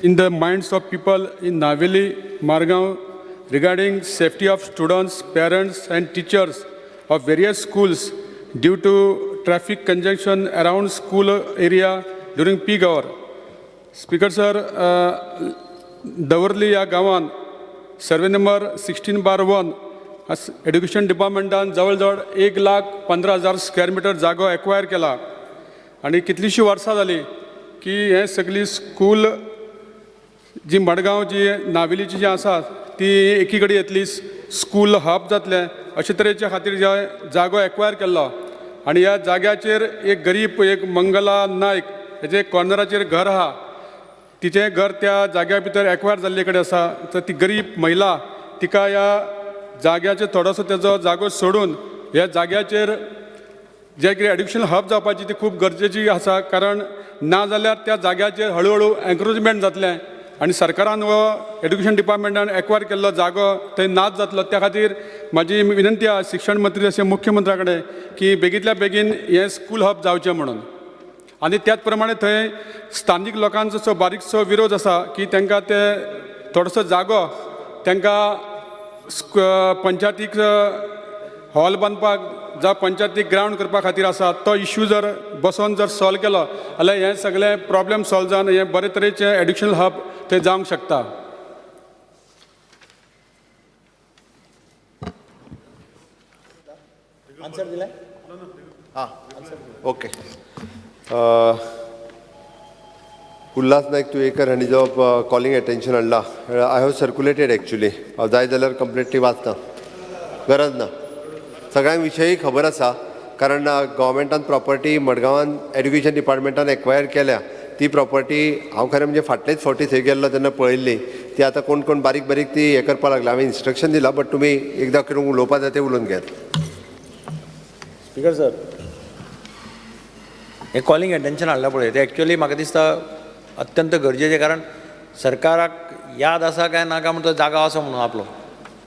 in the minds of people in Naveli, Margaon regarding safety of students, parents and teachers of various schools due to traffic congestion around school area during peak hour. Speaker sir, Davarli या गावान survey number 16/1 education डिपार्टमेंटान जवळजवळ 1,15,000 square metre जागो acquire केला आणि कितलीशी वर्सां जाली की हे सगळी स्कूल जी मडगांव जी नावेलीची जी आसा ती एकी कडेन येतली स्कूल हब जातले अशे तरेच्या खातीर जे जागो एक्वायर केल्लो आणि ह्या जाग्याचेर एक गरीब एक मंगला नायक हेजे कॉर्नराचेर घर आहा तिचें घर त्या जाग्या भितर एक्वायर जाल्ले कडेन आसा तर ती गरीब महिला तिका ह्या जाग्याचेर थोडोसो तेजो जागो सोडून ह्या जाग्याचेर जे कितें एड्युकेशन हब जावपाची ती खूब गरजेची आसा कारण ना जाल्यार त्या जाग्याचेर हळू एन्क्रोचमेंट जातलें आनी सरकारान हो एड्युकेशन डिपार्टमेंटान एक्वायर केल्लो जागो थंय नाच जातलो त्या खातीर म्हाजी विनंती आसा शिक्षण मंत्री अशें मुख्यमंत्र्या कडेन की बेगींतल्या बेगीन हें स्कूल हब जावचें म्हणून आनी त्याच प्रमाणे थंय स्थानीक लोकांचो बारीकसो विरोध आसा की तांकां ते थोडोसो जागो तांकां पंचायतीक हॉल बांदपाक जावं पंचायतीक ग्रावंड करपा खातीर आसा तो इश्यू जर बसोन जर सॉल्व केलो जाल्यार हे सगळे प्रॉब्लेम सॉल्व जावन हे बरे तरेचें एड्युकेशनल हब थंय जावंक शकता. आन्सर दिले? हां ओके. उल्हास नायक तुयेकर हांणी जो कॉलिंग एटेन्शन हाडला आय हॅव सर्क्युलेटेड एक्चुली जाय जाल्यार कंप्लिटली वाचना गरज ना सगळ्यांक विशयी खबर आसा कारण गव्हर्मेंटान प्रॉपर्टी मडगांवान एड्युकेशन डिपार्टमेंटान एक्वायर केल्या ती प्रॉपर्टी हांव खरें म्हणजे फाटलेच फावटी थंय गेल्लो तेन्ना पळयल्ली ती आतां कोण कोण बारीक बारीक ती हें करपाक लागला हांवें इन्स्ट्रक्शन दिलां बट तुमी एकदां करून उलोवपा जाय तें उलोवन घेयात. स्पीकर सर हे कॉलिंग एटेन्शन हाडला पळय ते एक्चुअली म्हाका दिसता अत्यंत गरजेचें कारण सरकाराक याद आसा काय नाका म्हणून तो जागो आसा म्हणून आपलो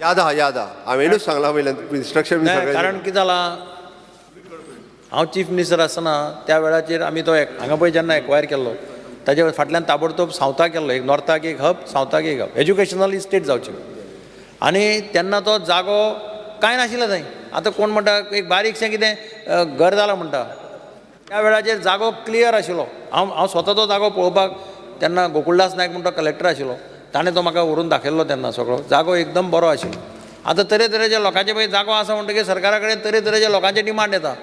याद आहा हांवेनूच सांगलां वयल्यान इन्स्ट्रक्शन कारण कितें जालां हांव चीफ मिनिस्टर आसतना त्या वेळाचेर आमी तो हांगा पळय जेन्ना एक्वायर केल्लो ताजे फाटल्यान ताबडतोब सावथाक केल्लो एक नॉर्थाक एक हब सावथाक एक हब एज्युकेशनल स्टेट जावचें आनी तेन्ना तो जागो कांय नाशिल्लो थंय आतां कोण म्हणटा एक बारीकशें कितें घर जालां म्हणटा त्या वेळाचेर जागो क्लियर आशिल्लो हांव स्वता तो जागो पळोवपाक तेन्ना गोकुळदास नायक म्हणटा कलेक्टर आशिल्लो ताणें तो म्हाका व्हरून दाखयल्लो तेन्ना सगळो जागो एकदम बरो आशिल्लो. आतां तरेतरेचे लोकांचे पळय जागो आसा म्हणटकीर सरकारा कडेन तरेतरेचे लोकांचे डिमांड येता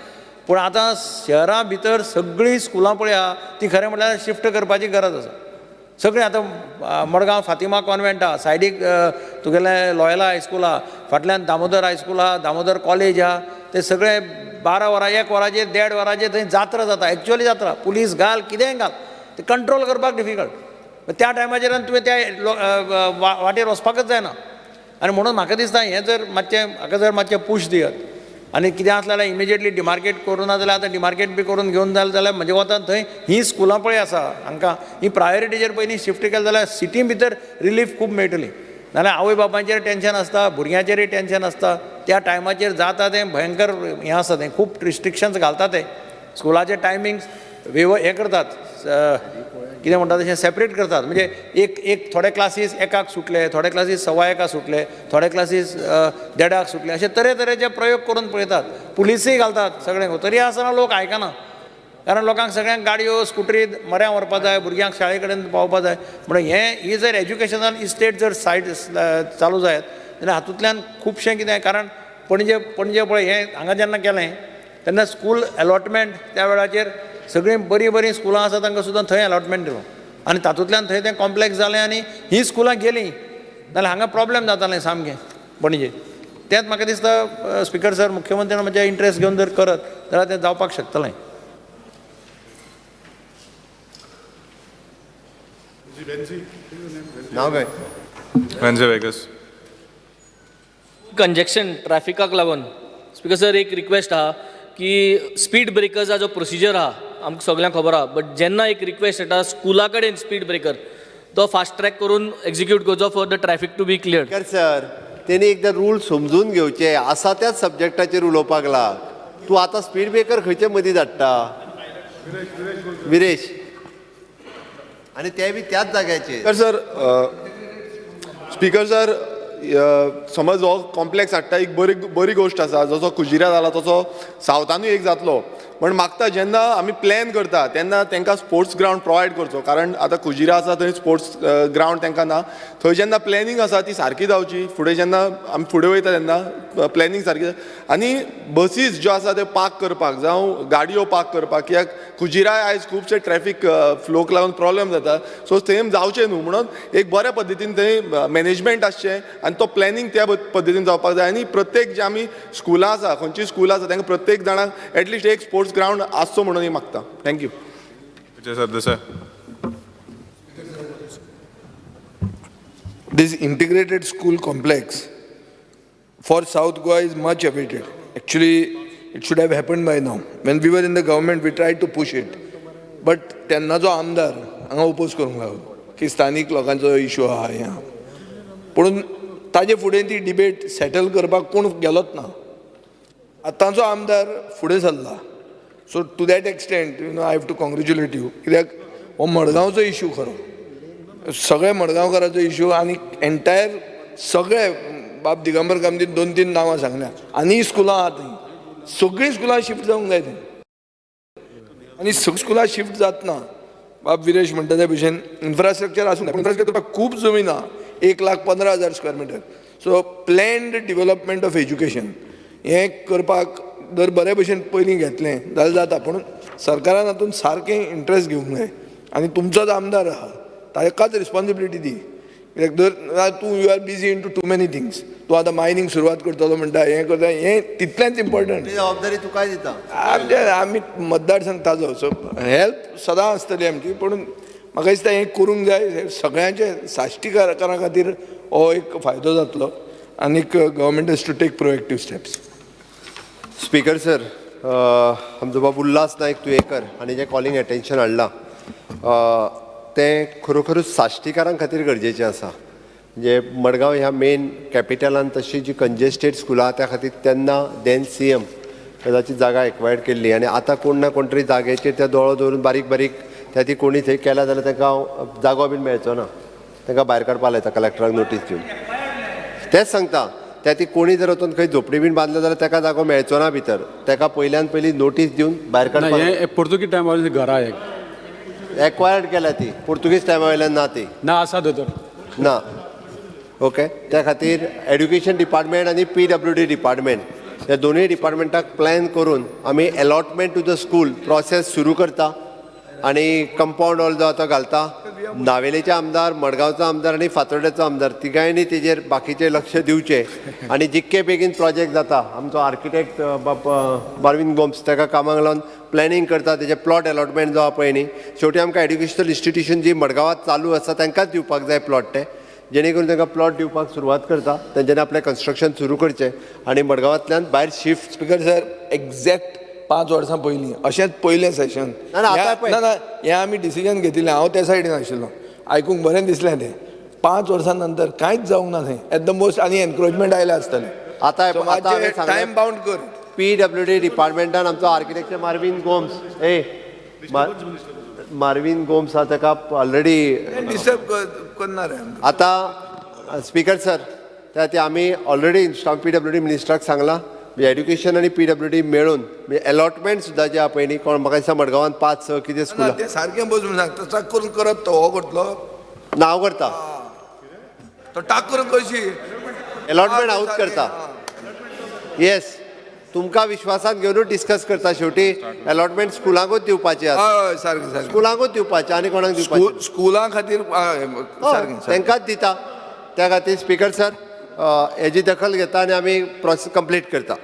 पूण आतां शहरा भितर सगळीं स्कुलां पळय आहा ती खरें म्हटल्यार शिफ्ट करपाची गरज आसा सगळीं आतां मडगांव फातिमा कॉन्वेंट आहा सायडीक तुगेलें लॉयला हायस्कूल आहा फाटल्यान दामोदर हायस्कूल आहा दामोदर कॉलेज आहा ते सगळे 12 वरां 1 वरांचेर 1.5 वरांचेर थंय जात्रा जाता एक्चुअली जात्रा पुलीस घाल कितेंय घाल ते कंट्रोल करपाक डिफिकल्ट त्या टायमाचेर तुवें त्या वाटेर वचपाकच जायना आनी म्हणून म्हाका दिसता हें जर मातशें हाका जर मातशें पुश दियत आनी कितें आसलें जाल्यार इमिजिएटली डिमार्केट करूं ना जाल्यार आतां डिमार्केट बी करून घेवन जालें जाल्यार म्हणजे वतान थंय ही स्कुलां पळय आसा हांकां ही प्रायोरिटीचेर पयलीं शिफ्ट केलें जाल्यार सिटी भितर रिलीफ खूब मेळटली नाल्यार आवय बापायचेर टेन्शन आसता भुरग्यांचेरय टेन्शन आसता त्या टायमाचेर जाता तें भयंकर हें आसा तें खूब रिस्ट्रिक्शन्स घालता ते स्कुलाचे टायमिंग्स हें करतात कितें म्हणटा तशें सेपरेट करतात म्हणजे एक थोडे क्लासीस 1 सुटले थोडे क्लासीस 1:15 सुटले थोडे क्लासीस 1:30 सुटले अशे तरेतरेचे प्रयोग करून पळयतात पुलिसूय घालतात सगळें तरी आसतना लोक आयकना कारण लोकांक सगळ्यांक गाडयो स्कुटरी मऱ्यां व्हरपाक जाय भुरग्यांक शाळे कडेन पावपाक जाय म्हणून ही जर एज्युकेशनल इस्टेट जर सायड चालू जायत जाल्यार हातूंतल्यान खुबशें कितें कारण पणजे पळय हें हांगा जेन्ना केलें तेन्ना स्कूल अलॉटमेंट त्या वेळाचेर सगळीं बरीं स्कुलां आसा तांकां सुद्दां थंय अलॉटमेंट दिलो आनी तातूंतल्यान थंय तें कॉम्प्लेक्स जालें आनी हीं स्कुलां गेलीं नाल्यार हांगा प्रॉब्लेम जातालें सामकें पणजे तेंच म्हाका दिसता स्पिकर सर मुख्यमंत्र्यान म्हजे इंट्रस्ट घेवन जर करत जाल्यार तें जावपाक शकतलें. कंजेक्शन ट्रॅफिकाक लागून स्पिकर सर एक रिक्वेस्ट आहा की स्पीड ब्रेकर्सा जो प्रोसिजर आहा आमकां सगळ्यांक खबर आहा बट जेन्ना एक रिक्वेस्ट येता स्कुला कडेन स्पीड ब्रेकर तो फास्ट ट्रॅक करून एक्झिक्यूट करचो for the traffic to be clear. Sir तेणी एकदां रूल समजून घेवचे आसा त्याच सब्जेक्टाचेर उलोवपाक लाग तूं आतां स्पीड ब्रेकर खंयचे मदीं धाडटा विरेश आणि ते बी त्याच जाग्याचेर. स्पीकर सर समज हो कॉम्प्लेक्स हाडटा एक बरी गोष्ट आसा. जसो कुजिरा जाला तसो सावथानूय एक जातलो. पण मागता जेन्ना आमी प्लॅन करता तेन्ना तांकां स्पोर्ट्स ग्रावंड प्रोवायड करचो. कारण आतां कुजिरा आसा थंय स्पोर्ट्स ग्रावंड तांकां ना. थंय जेन्ना प्लॅनिंग आसा ती सारकी जावची. फुडें जेन्ना आमी फुडें वयता तेन्ना प्लॅनिंग सारकी आनी बसीस ज्यो आसा त्यो पार्क करपाक जावं गाडयो पार्क करपाक. कित्याक कुजिराय आयज खुबशे ट्रॅफिक फ्लोक लागून प्रॉब्लेम जाता. सो सेम जावचें न्हू म्हणून एक बऱ्या पद्दतीन थंय मॅनेजमेंट आसचें आनी तो प्लॅनिंग त्या पद्दतीन जावपाक जाय. आनी प्रत्येक जे आमी स्कुलां आसा खंयचीय स्कुलां आसा तांकां प्रत्येक जाणांक एटलिस्ट एक स्पोर्ट्स ग्रावंड आसचो म्हणून मागता. Thank you. This integrated school complex for South Goa is much awaited. Actually, it should have happened by now. When we were in the government, we tried to push it. But तेन्ना जो आमदार हांगा oppose करूंक लागलो की स्थानीक लोकांचो issue आहा हें आहा. पूण ताजे फुडें ती डिबेट सेटल करपाक कोण गेलोच ना. आतांचो आमदार फुडें सरला. So to that extent I have to congratulate you. कित्याक हो मडगांवचो इश्यू खरो. सगळे मडगांवकाराचो इश्यू आनी एंटायर सगळे बाब दिगंबर कामतीन 2-3 नांवां सांगल्या. आनी स्कुलां आहा थंय. सगळीं स्कुलां शिफ्ट जावंक जाय थंय. आनी सगळीं स्कुलां शिफ्ट जातना बाब विरेश म्हणटा त्या भशेन इन्फ्रास्ट्रक्चर आसूं जाय. इन्फ्रास्ट्रक्चर करपाक खूब जमीन आहा. 1,15,000 square metre. So planned development of education हें करपाक जर बरे भशेन पयलीं घेतलें जाल्यार जाता. पूण सरकारान हातूंत सारकें इंट्रस्ट घेवंक जाय. आनी तुमचोच आमदार आहा ताकाच रिस्पॉन्सिबिलिटी दी. कित्याक जर तूं you are busy in too many things. तूं आतां मायनींग सुरवात करतलो म्हणटा हें करता हें तितलेंच इम्पॉर्टंट. ती जबाबदारी तुकाय दिता. आमी मतदारसंघ ताजो. सो हेल्प सदां आसतली आमची. पूण म्हाका दिसता हें करूंक जाय. सगळ्यांचे साश्टीकारां खातीर हो एक फायदो जातलो. आनीक government has to take proactive steps. Speaker sir, आमचो बाब उल्हास नायक तुयेकर हांणी जें कॉलिंग एटेन्शन हाडलां तें खरोखरूच साश्टीकारां खातीर गरजेचें आसा. जे मडगांव ह्या मेन कॅपिटलान तशी जी कंजेस्टेड स्कुलां त्या खातीर तेन्ना देन CM ताची जागा एक्वायर्ड केल्ली. आनी आतां कोण ना कोण तरी जाग्याचेर त्या दोळो दवरून बारीक बारीक त्या ती कोणी थंय केल्या जाल्यार तांकां जागो बीन मेळचो ना. तांकां भायर काडपाक लायता कलेक्टराक नोटीस दिवन. तेंच सांगता त्या ती कोणी जर वचून खंय झोपडी बीन बांदले जाल्यार ताका जागो मेळचो ना भितर. ताका पयल्यान पयली नोटीस दिवन भायर काडपाक. हे पोर्तुगीज टायमार घरा एक्वायर्ड केल्या ती. पुर्तुगीज टायमा वयल्यान ना ती ना आसा दोतोर ना. ओके. त्या खातीर एड्युकेशन डिपार्टमेंट आनी PWD डिपार्टमेंट ह्या दोनूय डिपार्टमेंटाक प्लॅन करून आमी allotment to the school process सुरू करता. आनी कंपाऊंड वॉल जो आतां घालता. नावेलीचे आमदार, मडगांवचो आमदार आनी फातोर्डेचो आमदार तिगांयनी तेजेर बाकीचे लक्ष दिवचें. आनी जितके बेगीन प्रोजेक्ट जाता आमचो आर्किटेक्ट मार्विन गोम्स ताका कामाक लावन प्लॅनिंग करता. तेजे प्लॉट अलॉटमेंट जो आहा पळय न्ही शेवटी आमकां एड्युकेशनल इन्स्टिट्यूशन जी मडगांवांत चालू आसा तांकांच दिवपाक जाय प्लॉट. ते जेणे करून तांकां प्लॉट दिवपाक सुरवात करता. तेंच्यांनी आपलें कन्स्ट्रक्शन सुरू करचें आनी मडगांवांतल्यान भायर शिफ्ट. स्पीकर सर एक्झॅक्ट 5 वर्सां पयलीं अशेंच पयलें सेशन ना हें आमी डिसिजन घेतिल्लें. हांव त्या सायडीन आशिल्लो. आयकूंक बरें दिसलें तें. 5 वर्सां नंतर कांयच जावंक ना थंय. एट द मोस्ट आनी एनक्रोचमेंट आयलें आसतलें. आतां टायम बाउंड कर. PWD डिपार्टमेंटान आमचो architecture Marvin Gomes Marvin Gomes आहा ताका ऑलरेडी डिस्टर्ब करना रे. आतां स्पीकर सर त्या ती आमी ऑलरेडी PWD मिनिस्टराक सांगलां. एड्युकेशन आनी PWD मेळून अलॉटमेंट सुद्दां जे आहा पळय न्ही कोण म्हाका दिसता मडगांवांत 5-6 कितें स्कुलां तें सारकें बसून सांग. तसा करून करत तो हो करतलो. नांव करता. तो टाकून कशी अलॉटमेंट हांवूच करता. येस. तुमकां विश्वासान घेवनूच डिस्कस करता. शेवटी अलॉटमेंट स्कुलांकूच दिवपाचें आसा. हय सारकें सारकें. स्कुलांकूच दिवपाचें आनी कोणाक दिवपाचें स्कुलां खातीर सारकें. तांकांच दिता. त्या खातीर स्पीकर सर हेजी दखल घेता आनी आमी प्रोसेस कंप्लीट करता.